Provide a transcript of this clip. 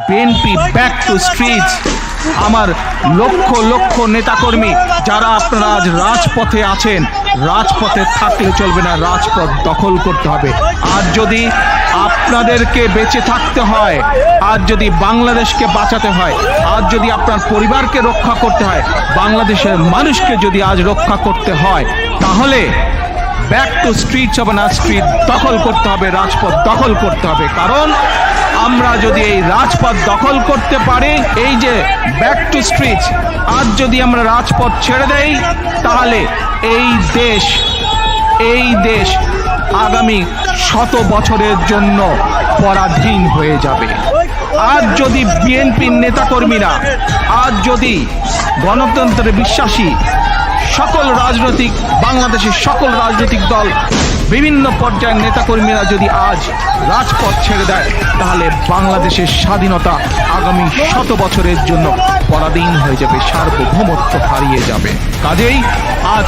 BNP back to streets. আমার লক্ষ লক্ষ নেতাকর্মী যারা আপনারা আজ রাজপথে আছেন, রাজপথে থাকলে চলবে না, রাজপথ দখল করতে হবে। আর যদি আপনাদেরকে বেঁচে থাকতে হয়, আজ যদি বাংলাদেশকে বাঁচাতে হয়, আজ যদি আপনার পরিবারকে রক্ষা করতে হয়, বাংলাদেশের মানুষকে যদি আজ রক্ষা করতে হয়, তাহলে ব্যাক টু স্ট্রিটস হবে না, স্ট্রিট দখল করতে হবে, রাজপথ দখল করতে হবে। কারণ আমরা যদি এই রাজপথ দখল করতে পারি, এই যে ব্যাক টু স্ট্রিটস, আজ যদি আমরা রাজপথ ছেড়ে দেই, তাহলে এই দেশ আগামী 100 বছরের জন্য পরাধীন হয়ে যাবে। আজ যদি বিএনপির নেতাকর্মীরা, আজ যদি গণতন্ত্রে বিশ্বাসী বাংলাদেশের সকল রাজনৈতিক দল, বিভিন্ন পর্যায়ের নেতাকর্মীরা যদি আজ রাজপথ ছেড়ে দেয়, তাহলে বাংলাদেশের স্বাধীনতা আগামী 100 বছরের জন্য পরাধীন হয়ে যাবে, সার্বভৌমত্ব হারিয়ে যাবে। কাজেই আজ